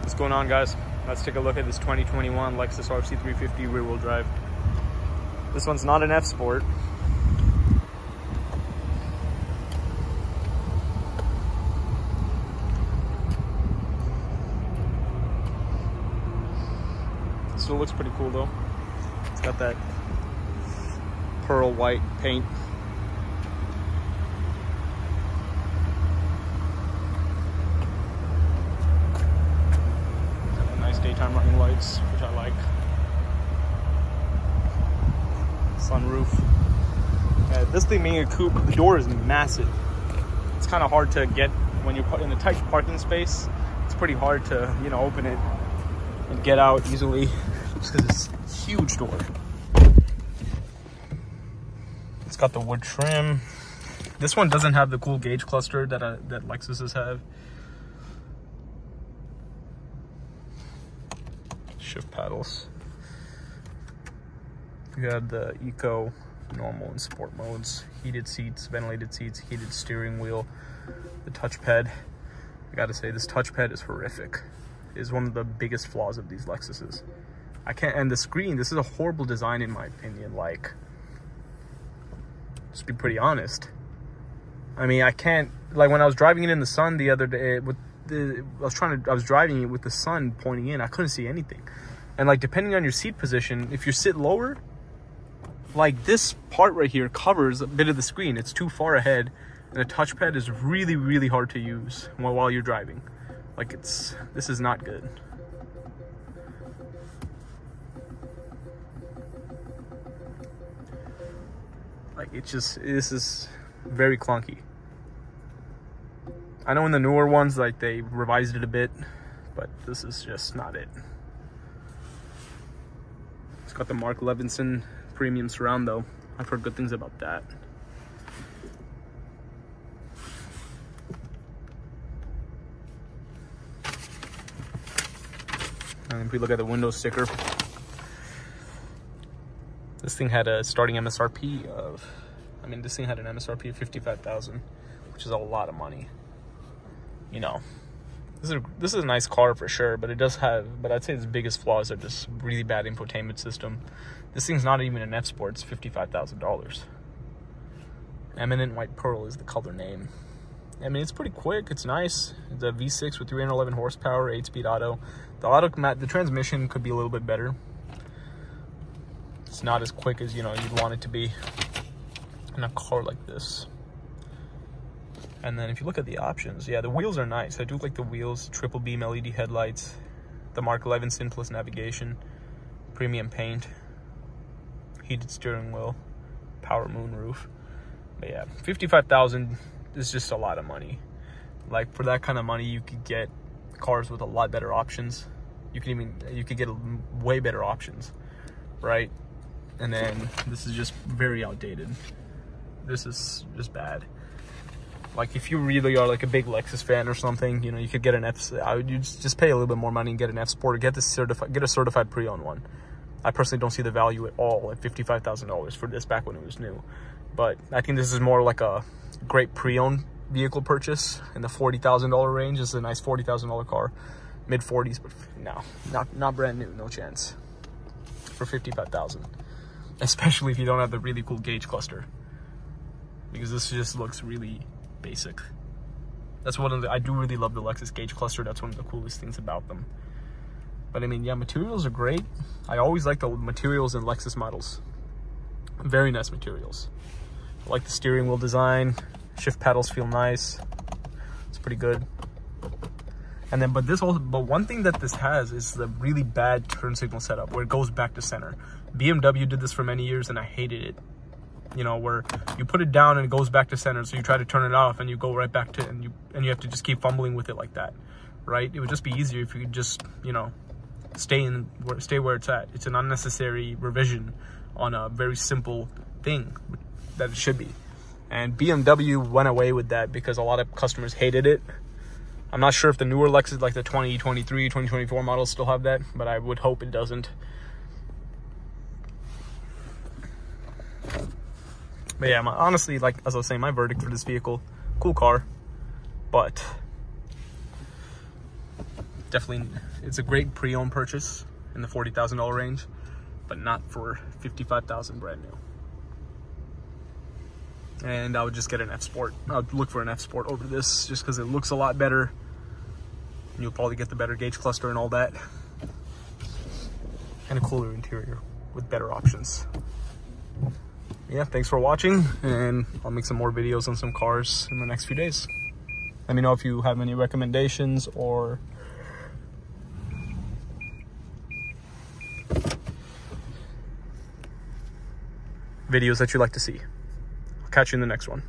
What's going on, guys? Let's take a look at this 2021 Lexus RC 350 rear-wheel drive. This one's not an F-Sport. Still looks pretty cool though. It's got that pearl white paint. Daytime running lights, which I like. Sunroof. This thing being a coupe, the door is massive. It's kind of hard to get when you're in a tight parking space. It's pretty hard to, you know, open it and get out easily just because it's a huge door. It's got the wood trim. This one doesn't have the cool gauge cluster that Lexuses have. Shift paddles. You have the eco, normal, and sport modes. Heated seats, ventilated seats, heated steering wheel. The touchpad. I gotta say, this touchpad is horrific. It is one of the biggest flaws of these Lexuses. I can't. And the screen. This is a horrible design in my opinion. Like, just be pretty honest. I mean, I can't. Like when I was driving it in the sun the other day with. I was driving it with the sun pointing in. I couldn't see anything. And like depending on your seat position, if you sit lower, like this part right here covers a bit of the screen. It's too far ahead, and the touchpad is really, really hard to use while you're driving. Like this is not good. Like this is very clunky. I know in the newer ones, like they revised it a bit, but this is just not it. It's got the Mark Levinson premium surround though. I've heard good things about that. And if we look at the window sticker, this thing had a starting MSRP of, this thing had an MSRP of $55,000, which is a lot of money. You know, this is a nice car for sure, but it does have, but I'd say its biggest flaws are just really bad infotainment system. This thing's not even an F-Sport, it's $55,000. Eminent White Pearl is the color name. I mean, it's pretty quick, it's nice. It's a V6 with 311 horsepower, 8-speed auto. The transmission could be a little bit better. It's not as quick as, you know, you'd want it to be in a car like this. And then if you look at the options, yeah, the wheels are nice. I do like the wheels, triple beam LED headlights, the Mark Levinson plus navigation, premium paint, heated steering wheel, power moonroof. But yeah, $55,000 is just a lot of money. Like for that kind of money, you could get cars with a lot better options. You could get way better options, right? And then this is just very outdated. This is just bad. Like if you really are like a big Lexus fan or something, you know, you could get an you'd just pay a little bit more money and get an F-Sport or get a certified pre-owned one. I personally don't see the value at all at $55,000 for this back when it was new. But I think this is more like a great pre-owned vehicle purchase in the $40,000 range. This is a nice $40,000 car, mid 40s, but no, not brand new, no chance for $55,000. Especially if you don't have the really cool gauge cluster, because this just looks really basic. That's one of the, I do really love the Lexus gauge cluster. That's one of the coolest things about them. But I mean, yeah, materials are great. I always like the materials in Lexus models. Very nice materials. I like the steering wheel design. Shift paddles feel nice. It's pretty good. And then, but one thing that this has is the really bad turn signal setup where it goes back to center. BMW did this for many years and I hated it. You know, where you put it down and it goes back to center, so you try to turn it off and you go right back to, and you have to just keep fumbling with it like that, right? It would just be easier if you could just, you know, stay where it's at. It's an unnecessary revision on a very simple thing that it should be. And BMW went away with that because a lot of customers hated it. I'm not sure if the newer Lexus, like the 2023, 2024 models still have that, but I would hope it doesn't. But yeah, honestly, like as I was saying, my verdict for this vehicle, cool car, but Definitely, it's a great pre-owned purchase in the $40,000 range, but not for $55,000 brand new. And I would just get an F Sport. I would look for an F Sport over this just because it looks a lot better. You'll probably get the better gauge cluster and all that. And a cooler interior with better options. Yeah, thanks for watching, and I'll make some more videos on some cars in the next few days. Let me know if you have any recommendations or videos that you'd like to see. I'll catch you in the next one.